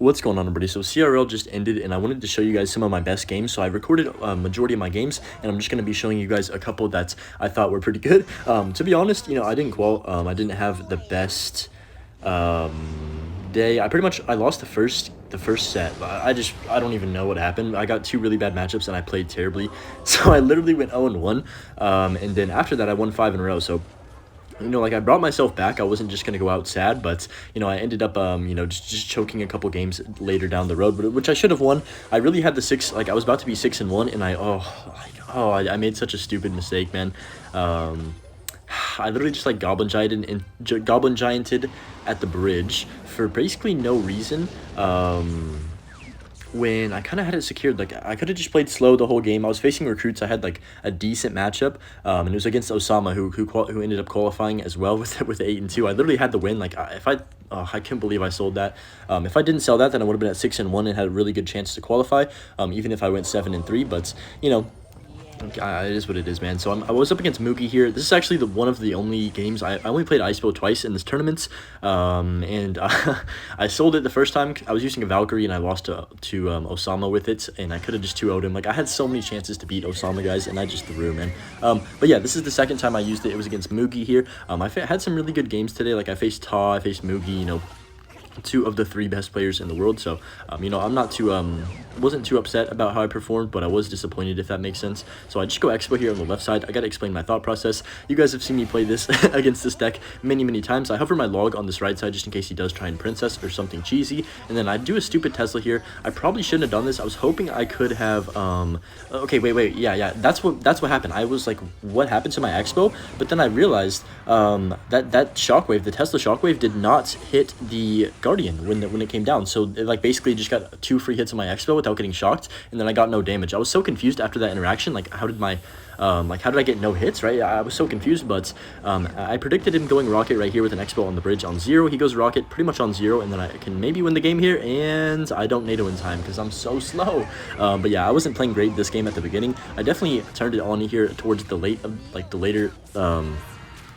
What's going on, everybody? So CRL just ended, and I wanted to show you guys some of my best games. So I recorded a majority of my games, and I'm just going to be showing you guys a couple that I thought were pretty good. To be honest, I didn't I didn't have the best day. I lost the first set. I don't even know what happened. I got two really bad matchups, and I played terribly. So I literally went 0-1, and then after that I won 5 in a row. So I brought myself back. I wasn't just going to go out sad, but, I ended up, just choking a couple games later down the road, which I should have won. I really had the I was about to be 6-1, and I made such a stupid mistake, man. I literally just, Goblin Gianted at the bridge for basically no reason. When I kind of had it secured, I could have just played slow the whole game. I was facing recruits. I had a decent matchup, and it was against Osama, who ended up qualifying as well with 8-2. I literally had the win. I can't believe I sold that. If I didn't sell that, then I would have been at 6-1 and had a really good chance to qualify. Even if I went 7-3, but it is what it is, man. So I was up against Mooki here. This is actually one of the only games I only played Ice Bow twice in this tournament, and I sold it the first time. I was using a Valkyrie, and I lost to Osama with it, and I could have just 2-0'd him. I had so many chances to beat Osama, guys, and I just threw, man. But yeah, this is the second time I used it. It was against Mooki here. I had some really good games today. I faced Ta, I faced Mooki, two of the 3 best players in the world. So I'm not too wasn't too upset about how I performed, but I was disappointed, if that makes sense. So I just go Expo here on the left side. I gotta explain my thought process. You guys have seen me play this against this deck many times. I hover my log on this right side just in case he does try and princess or something cheesy, and then I do a stupid Tesla here. I probably shouldn't have done this. I was hoping I could have okay, wait, yeah, that's what happened. I was like, what happened to my Expo? But then I realized that shockwave, the Tesla shockwave, did not hit the Guardian when it came down. So it basically just got 2 free hits on my Expo without getting shocked, and then I got no damage. I was so confused after that interaction. How did I get no hits, right? I was so confused, but I predicted him going Rocket right here with an Expo on the bridge on 0. He goes Rocket pretty much on 0, and then I can maybe win the game here, and I don't NATO in time because I'm so slow. But yeah, I wasn't playing great this game at the beginning. I definitely turned it on here towards the later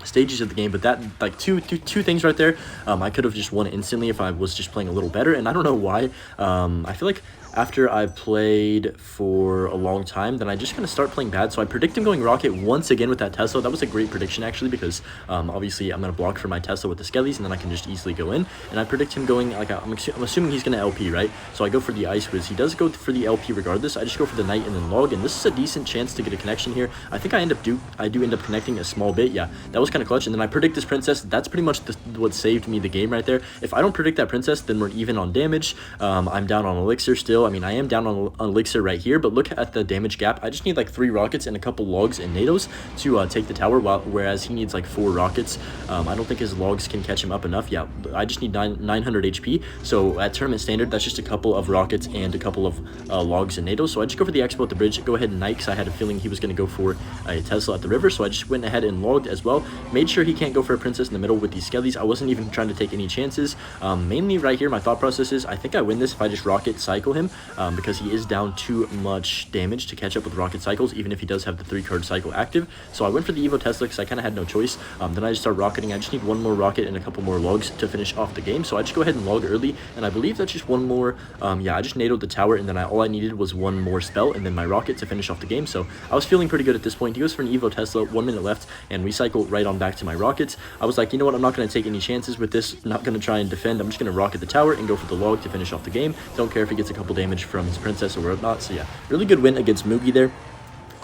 stages of the game, but that two things right there, I could have just won instantly if I was just playing a little better, and I don't know why. I feel like after I played for a long time, then I just kind of start playing bad. So I predict him going Rocket once again with that Tesla. That was a great prediction, actually, because obviously I'm going to block for my Tesla with the Skellies, and then I can just easily go in. And I predict him going, I'm assuming he's going to LP, right? So I go for the Ice Whiz. He does go for the LP regardless. I just go for the Knight and then Log, and this is a decent chance to get a connection here. I think I do end up connecting a small bit. Yeah, that was kind of clutch. And then I predict this Princess. That's pretty much what saved me the game right there. If I don't predict that Princess, then we're even on damage. I'm down on Elixir still. I mean, I am down on Elixir right here, but look at the damage gap. I just need 3 rockets and a couple logs and NATOs to take the tower, whereas he needs 4 rockets. I don't think his logs can catch him up enough. Yeah, I just need 900 HP. So at tournament standard, that's just a couple of rockets and a couple of logs and NATOs. So I just go for the Expo at the bridge, go ahead and Knight, because I had a feeling he was going to go for a Tesla at the river. So I just went ahead and logged as well. Made sure he can't go for a Princess in the middle with these Skellies. I wasn't even trying to take any chances. Mainly right here, my thought process is I think I win this if I just rocket cycle him, because he is down too much damage to catch up with rocket cycles, even if he does have the 3-card cycle active. So I went for the Evo Tesla because I kind of had no choice. Then I just start rocketing. I just need 1 more rocket and a couple more logs to finish off the game. So I just go ahead and log early, and I believe that's just 1 more. Yeah, I just NATO'd the tower, and then all I needed was 1 more spell and then my rocket to finish off the game. So I was feeling pretty good at this point. He goes for an Evo Tesla, 1 minute left, and we cycle right on back to my rockets. I was like, you know what, I'm not going to take any chances with this. I'm not going to try and defend. I'm just going to rocket the tower and go for the log to finish off the game. Don't care if he gets a couple damage from his Princess or whatnot. So yeah, really good win against Mooki there.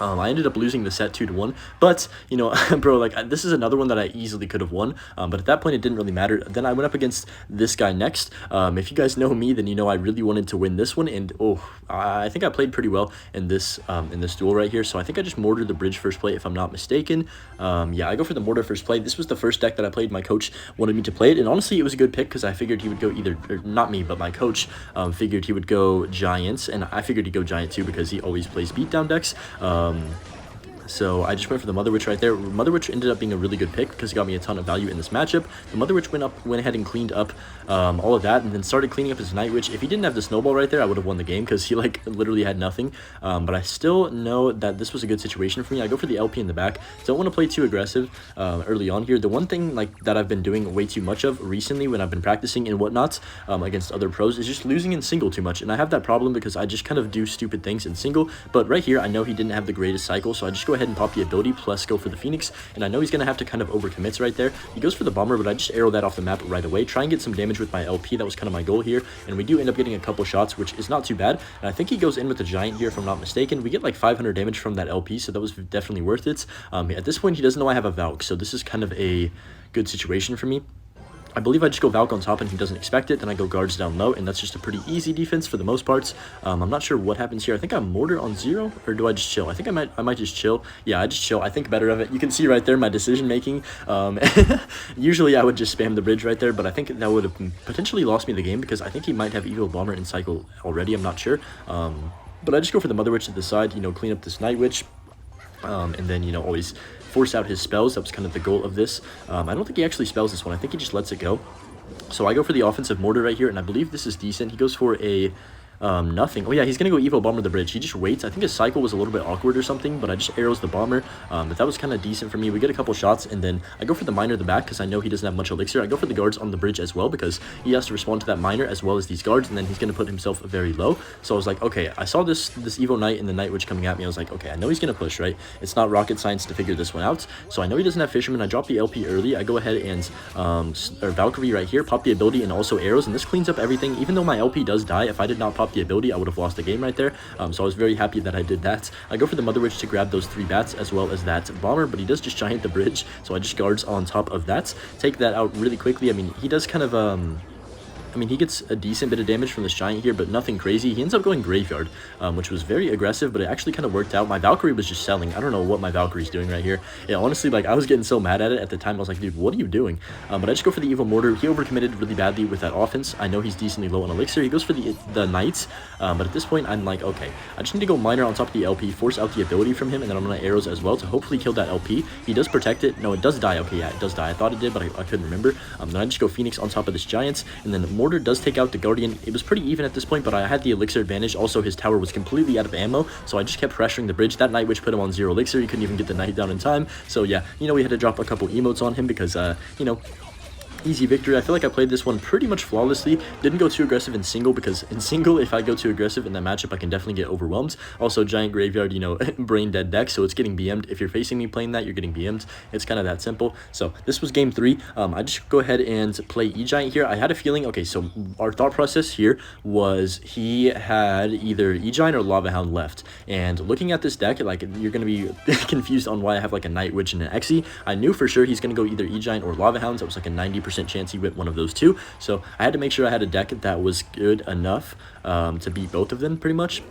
I ended up losing the set 2-1, but bro, this is another one that I easily could have won, but at that point it didn't really matter. Then I went up against this guy next. If you guys know me, then I really wanted to win this one, and I think I played pretty well in this duel right here. So I think I just mortared the bridge first play, if I'm not mistaken. Yeah, I go for the mortar first play. This was the first deck that I played. My coach wanted me to play it, and honestly it was a good pick because I figured he would go not me, but my coach figured he would go Giants, and I figured he'd go Giant too because he always plays beatdown decks. So I just went for the Mother Witch right there. Mother Witch ended up being a really good pick because it got me a ton of value in this matchup. The Mother Witch went ahead and cleaned up all of that, and then started cleaning up his Night Witch. If he didn't have the snowball right there, I would have won the game because he like literally had nothing. But I still know that this was a good situation for me. I go for the LP in the back. Don't want to play too aggressive early on here. The one thing like that I've been doing way too much of recently when I've been practicing and whatnot against other pros is just losing in single too much, and I have that problem because I just kind of do stupid things in single. But right here, I know he didn't have the greatest cycle, so I just go ahead and pop the ability plus go for the Phoenix, and I know he's going to have to kind of overcommits right there. He goes for the Bomber, but I just arrow that off the map right away, try and get some damage with my LP. That was kind of my goal here, and we do end up getting a couple shots, which is not too bad. And I think he goes in with the Giant here, if I'm not mistaken. We get like 500 damage from that LP, so that was definitely worth it. At this point, he doesn't know I have a Valk, so this is kind of a good situation for me. I believe I just go Valk on top and he doesn't expect it, then I go guards down low, and that's just a pretty easy defense for the most parts. I'm not sure what happens here. I think I'm Mortar on 0, or do I just chill? I think I might just chill. Yeah, I just chill. I think better of it. You can see right there my decision making. Usually I would just spam the bridge right there, but I think that would have potentially lost me the game because I think he might have Evil Bomber in cycle already. I'm not sure. But I just go for the Mother Witch to the side, clean up this Night Witch, and then, always force out his spells. That was kind of the goal of this. I don't think he actually spells this one. I think he just lets it go. So I go for the offensive Mortar right here, and I believe this is decent. He goes for a nothing. Oh yeah, he's gonna go Evo Bomber the bridge. He just waits. I think his cycle was a little bit awkward or something, but I just arrows the Bomber. But that was kind of decent for me. We get a couple shots, and then I go for the Miner in the back because I know he doesn't have much elixir. I go for the guards on the bridge as well because he has to respond to that Miner as well as these guards, and then he's gonna put himself very low. So I was like, okay, I saw this Evo Knight and the Night Witch coming at me. I was like, okay, I know he's gonna push, right? It's not rocket science to figure this one out. So I know he doesn't have Fisherman. I drop the LP early. I go ahead and Valkyrie right here, pop the ability and also arrows, and this cleans up everything. Even though my LP does die, if I did not pop the ability, I would have lost the game right there. So I was very happy that I did that. I go for the Mother Witch to grab those 3 bats as well as that Bomber, but he does just Giant the bridge, so I just guards on top of that. Take that out really quickly. I mean, he does kind of he gets a decent bit of damage from this Giant here, but nothing crazy. He ends up going Graveyard, which was very aggressive, but it actually kind of worked out. My Valkyrie was just selling. I don't know what my Valkyrie's doing right here. Yeah, honestly, like, I was getting so mad at it at the time. I was like, dude, what are you doing? But I just go for the Evil Mortar. He overcommitted really badly with that offense. I know he's decently low on elixir. He goes for the Knights, but at this point, I'm like, okay, I just need to go Miner on top of the LP, force out the ability from him, and then I'm going to arrows as well to hopefully kill that LP. He does protect it. No, it does die. Okay, yeah, it does die. I thought it did, but I couldn't remember. Then I just go Phoenix on top of this Giant, and then Mortar does take out the Guardian. It was pretty even at this point, but I had the elixir advantage. Also, his tower was completely out of ammo, so I just kept pressuring the bridge. That Night Witch put him on 0 elixir. He couldn't even get the Knight down in time. So yeah, we had to drop a couple emotes on him because, easy victory. I feel like I played this one pretty much flawlessly. Didn't go too aggressive in single because in single, if I go too aggressive in that matchup, I can definitely get overwhelmed. Also, Giant Graveyard, brain dead deck, so it's getting BM'd. If you're facing me playing that, you're getting BM'd. It's kind of that simple. So this was game 3. I just go ahead and play E-Giant here. I had a feeling, okay, so our thought process here was he had either E-Giant or Lava Hound left. And looking at this deck, like, you're going to be confused on why I have like a Night Witch and an Exy. I knew for sure he's going to go either E-Giant or Lava Hounds. That was like a 90% chance he went one of those two, so I had to make sure I had a deck that was good enough to beat both of them pretty much.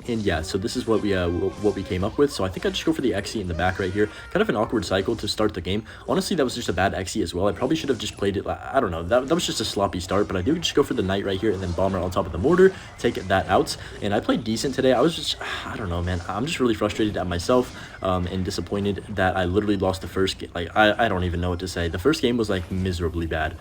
And yeah, so this is what we came up with. So I think I just go for the Exy in the back right here. Kind of an awkward cycle to start the game. Honestly, that was just a bad Exy as well. I probably should have just played it. I don't know. That was just a sloppy start, but I do just go for the Knight right here and then Bomber on top of the Mortar. Take that out. And I played decent today. I was just, I don't know, man. I'm just really frustrated at myself and disappointed that I literally lost the first game. Like, I don't even know what to say. The first game was like miserably bad.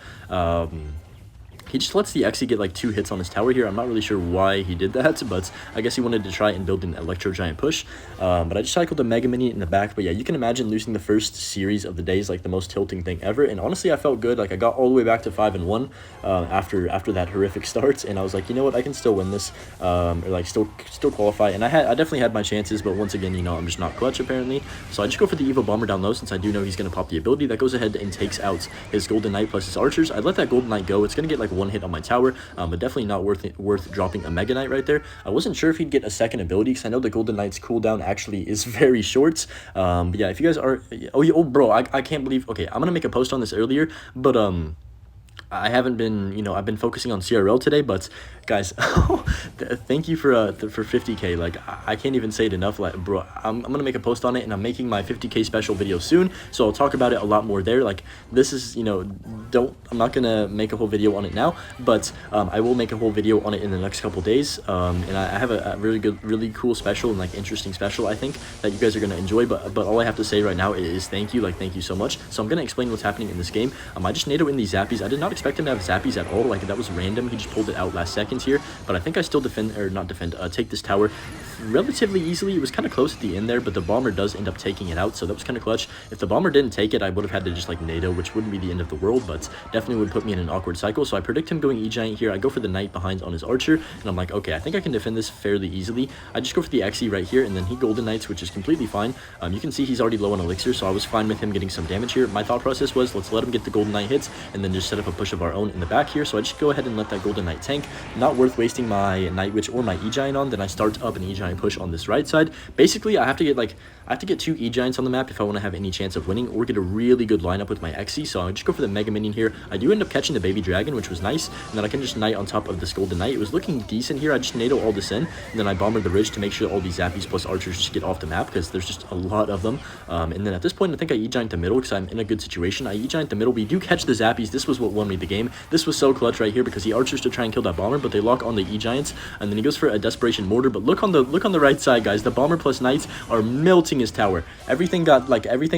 He just lets the Exy get like 2 hits on his tower here. I'm not really sure why he did that, but I guess he wanted to try and build an Electro Giant push. But I just cycled a Mega Mini in the back. But yeah, you can imagine losing the first series of the day is like the most tilting thing ever. And honestly, I felt good. Like, I got all the way back to 5-1 after that horrific start, and I was like, you know what, I can still win this, or like still qualify. And I definitely had my chances, but once again, I'm just not clutch apparently. So I just go for the Evo Bomber down low since I do know he's gonna pop the ability. That goes ahead and takes out his Golden Knight plus his archers. I let that Golden Knight go. It's gonna get like 1 hit on my tower, but definitely not worth dropping a Mega Knight right there. I wasn't sure if he'd get a second ability because I know the Golden Knight's cooldown actually is very short. But yeah, if you guys are, oh bro, I can't believe, okay, I'm gonna make a post on this earlier, but I haven't been, I've been focusing on CRL today, but guys, thank you for 50K. Like, I can't even say it enough. Like, bro, I'm gonna make a post on it, and I'm making my 50K special video soon, so I'll talk about it a lot more there. Like, this is, I'm not gonna make a whole video on it now, but I will make a whole video on it in the next couple days. And I have a really cool special and like interesting special, I think, that you guys are gonna enjoy. But all I have to say right now is thank you. Like, thank you so much. So I'm gonna explain what's happening in this game. I just NATO in these zappies. I did not expect him to have zappies at all. Like, that was random. He just pulled it out last seconds here, but I think I still take this tower relatively easily. It was kind of close at the end there, but the bomber does end up taking it out, so that was kind of clutch. If the bomber didn't take it, I would have had to just like NATO, which wouldn't be the end of the world, but definitely would put me in an awkward cycle. So I predict him going E-Giant here. I go for the knight behind on his archer, and I'm like, okay, I think I can defend this fairly easily. I just go for the XE right here, and then he golden knights, which is completely fine. You can see he's already low on elixir, so I was fine with him getting some damage here. My thought process was, let's let him get the golden knight hits, and then just set up a push of our own in the back here. So I just go ahead and let that golden knight tank. Not worth wasting my night witch or my E-Giant on. Then I start up an E-Giant push on this right side. Basically, I have to get 2 E-Giants on the map if I want to have any chance of winning, or get a really good lineup with my XE. So I just go for the Mega Minion here. I do end up catching the baby dragon, which was nice, and then I can just knight on top of this golden knight. It was looking decent here. I just NATO all this in, and then I bomber the ridge to make sure all these zappies plus archers just get off the map, because there's just a lot of them. And then at this point, I think I E-Giant the middle because I'm in a good situation. I E-Giant the middle. We do catch the zappies. This was what won me the game. This was so clutch right here because he archers to try and kill that bomber, but they lock on the E-Giants, and then he goes for a desperation mortar. But look on the right side, guys. The bomber plus knights are melting his tower. Everything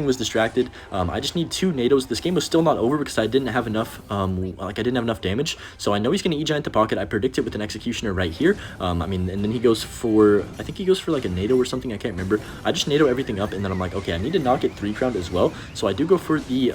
was distracted. I just need 2 NATOs. This game was still not over because I didn't have enough I didn't have enough damage. So I know he's gonna E-Giant the pocket. I predict it with an executioner right here. And then he goes for, I think he goes for like a NATO or something, I can't remember. I just NATO everything up, and then I'm like, okay, I need to not get 3 crowned as well. So I do go for the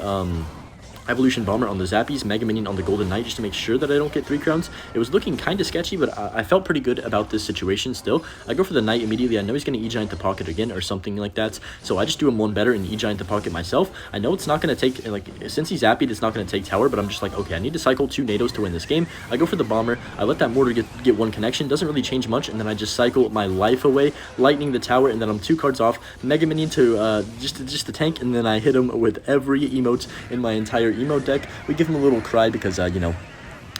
Evolution Bomber on the Zappies, Mega Minion on the Golden Knight, just to make sure that I don't get 3 crowns. It was looking kind of sketchy, but I felt pretty good about this situation still. I go for the Knight immediately. I know he's going to E-Giant the pocket again or something like that, so I just do him one better and E-Giant the pocket myself. I know it's not going to take, like, since he's Zappied, it's not going to take tower, but I'm just like, okay, I need to cycle 2 NATOs to win this game. I go for the Bomber. I let that Mortar get 1 connection. Doesn't really change much, and then I just cycle my life away, lightning the tower, and then I'm 2 cards off. Mega Minion to just the tank, and then I hit him with every emote in my entire emote deck. We give him a little cry because,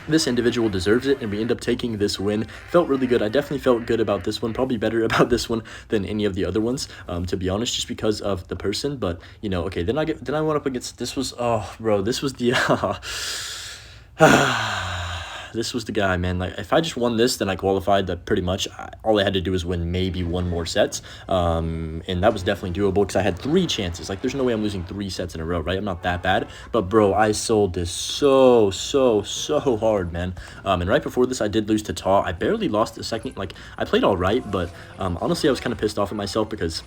this individual deserves it, and we end up taking this win. Felt really good. I definitely felt good about this one, probably better about this one than any of the other ones, to be honest, just because of the person. But, okay, then I went up against, this was, oh, bro, this was the, this was the guy, man. Like, if I just won this, then I qualified. That pretty much all I had to do was win maybe 1 more set, and that was definitely doable because I had 3 chances. Like, there's no way I'm losing 3 sets in a row, right? I'm not that bad, but bro, I sold this so hard, man. And right before this, I did lose to Taw. I barely lost a second. Like, I played all right, but honestly, I was kind of pissed off at myself because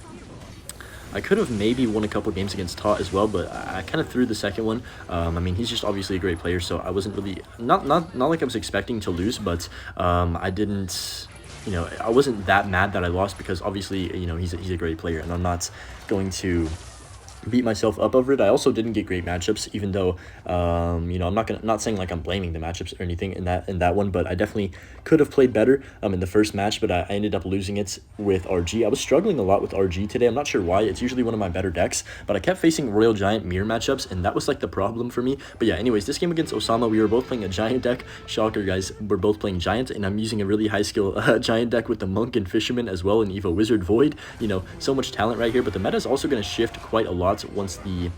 I could have maybe won a couple games against Taw as well, but I kind of threw the second one. He's just obviously a great player, so I wasn't really, not like I was expecting to lose, but I didn't, I wasn't that mad that I lost because obviously, he's a great player, and I'm not going to beat myself up over it. I also didn't get great matchups, even though I'm not saying like I'm blaming the matchups or anything in that one, but I definitely could have played better in the first match, but I ended up losing it with RG. I was struggling a lot with RG today. I'm not sure why. It's usually one of my better decks, but I kept facing Royal Giant mirror matchups, and that was like the problem for me. But yeah, anyways, this game against Osama, we were both playing a Giant deck. Shocker, guys, we're both playing Giant, and I'm using a really high skill Giant deck with the Monk and Fisherman as well, and Evo Wizard Void. So much talent right here, but the meta is also going to shift quite a lot once the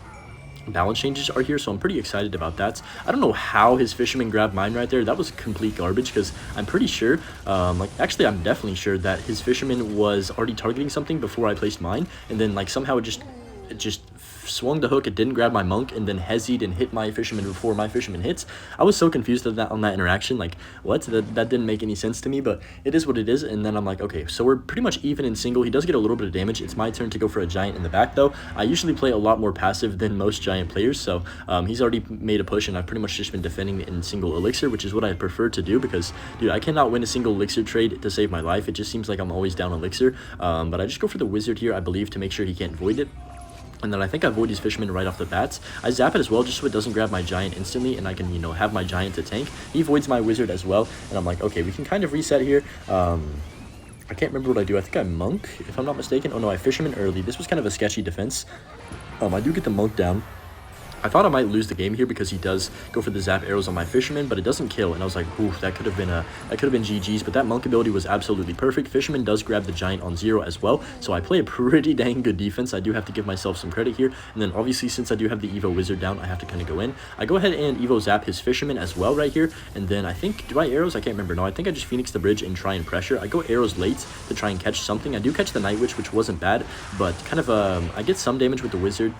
balance changes are here, so I'm pretty excited about that. I don't know how his Fisherman grabbed mine right there. That was complete garbage because I'm pretty sure, actually I'm definitely sure that his Fisherman was already targeting something before I placed mine, and then like somehow it just swung the hook. It didn't grab my Monk, and then hesied and hit my Fisherman before my Fisherman hits. I was so confused on that interaction. Like, what? That didn't make any sense to me, but it is what it is. And then I'm like, okay, so we're pretty much even in single. He does get a little bit of damage. It's my turn to go for a Giant in the back, though. I usually play a lot more passive than most Giant players, so he's already made a push, and I've pretty much just been defending in single elixir, which is what I prefer to do because, dude, I cannot win a single elixir trade to save my life. It just seems like I'm always down elixir, but I just go for the Wizard here, I believe, to make sure he can't void it. And then I think I void his Fisherman right off the bat. I zap it as well just so it doesn't grab my Giant instantly, and I can, have my Giant to tank. He voids my Wizard as well, and I'm like, okay, we can kind of reset here. I can't remember what I do. I think I Monk, if I'm not mistaken. Oh no, I Fisherman early. This was kind of a sketchy defense. I do get the Monk down. I thought I might lose the game here because he does go for the zap arrows on my fisherman, but it doesn't kill. And I was like, oof, that could have been GG's. But that monk ability was absolutely perfect. Fisherman does grab the giant on 0 as well, so I play a pretty dang good defense. I do have to give myself some credit here. And then obviously, since I do have the Evo wizard down, I have to kind of go in. I go ahead and Evo zap his fisherman as well right here. And then I think, do I arrows? I can't remember. No, I think I just Phoenix the bridge and try and pressure. I go arrows late to try and catch something. I do catch the Night Witch, which wasn't bad, but kind of I get some damage with the wizard,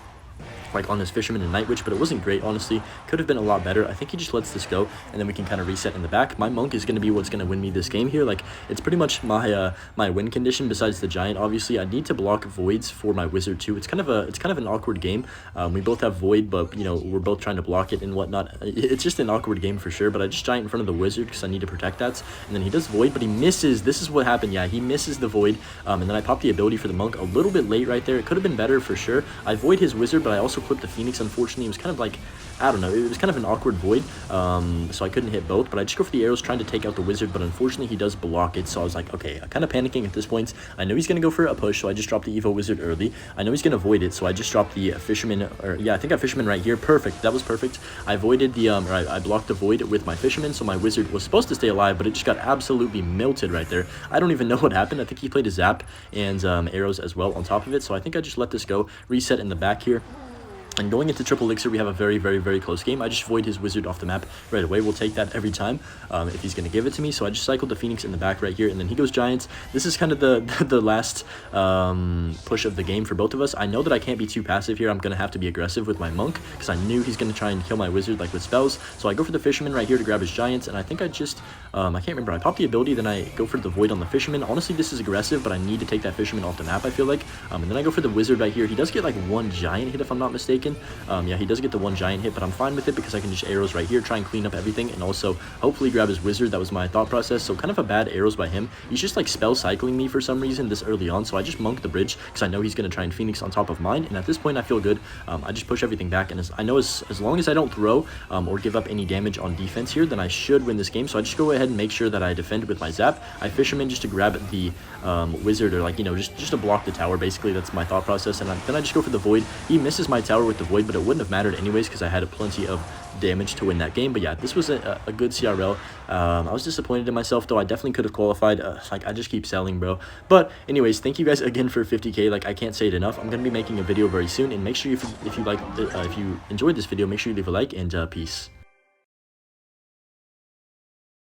like on his fisherman and Night Witch, but it wasn't great, honestly. Could have been a lot better. I think he just lets this go, and then we can kind of reset in the back. My monk is going to be what's going to win me this game here. Like, it's pretty much my my win condition besides the giant. Obviously, I need to block voids for my wizard too. It's kind of an awkward game. We both have void, but you know, we're both trying to block it and whatnot. It's just an awkward game for sure, but I just giant in front of the wizard because I need to protect that. And then he does void, but he misses. This is what happened. Yeah, he misses the void, and then I pop the ability for the monk a little bit late right there. It could have been better for sure. I void his wizard, but I also clipped the Phoenix. Unfortunately, it was kind of like, I don't know, it was kind of an awkward void, so I couldn't hit both, but I just go for the arrows trying to take out the wizard, but unfortunately he does block it. So I was like, okay, I'm kind of panicking at this point. I know he's going to go for a push, so I just dropped the Evo wizard early. I know he's going to void it, so I just dropped the fisherman, or yeah, I think I fisherman right here. Perfect, that was perfect. I voided the I blocked the void with my fisherman, so my wizard was supposed to stay alive, but it just got absolutely melted right there. I don't even know what happened. I think he played a zap and arrows as well on top of it, so I think I just let this go, reset in the back here. And going into triple elixir, we have a very, very, very close game. I just void his wizard off the map right away. We'll take that every time if he's going to give it to me. So I just cycled the Phoenix in the back right here, and then he goes giants. This is kind of the last push of the game for both of us. I know that I can't be too passive here. I'm going to have to be aggressive with my monk because I knew he's going to try and kill my wizard like with spells. So I go for the fisherman right here to grab his giants, and I think I just, I can't remember. I pop the ability, then I go for the void on the fisherman. Honestly, this is aggressive, but I need to take that fisherman off the map, I feel like. And then I go for the wizard right here. He does get like one giant hit if I'm not mistaken. Yeah, he does get the one giant hit, but I'm fine with it because I can just arrows right here, try and clean up everything, and also hopefully grab his wizard. That was my thought process. So kind of a bad arrows by him. He's just like spell cycling me for some reason this early on, so I just monk the bridge because I know he's going to try and Phoenix on top of mine, and at this point I feel good. I just push everything back, and I know as long as I don't throw or give up any damage on defense here, then I should win this game. So I just go ahead and make sure that I defend with my zap. I fisherman just to grab the wizard, or like, you know, just to block the tower. Basically, that's my thought process. And then I just go for the void. He misses my tower with the void, but it wouldn't have mattered anyways because I had plenty of damage to win that game. But yeah, this was a good CRL. I was disappointed in myself though. I definitely could have qualified. Like, I just keep selling, bro. But anyways, thank you guys again for 50k. Like, I can't say it enough. I'm gonna be making a video very soon, and make sure if you like if you enjoyed this video, make sure you leave a like, and peace.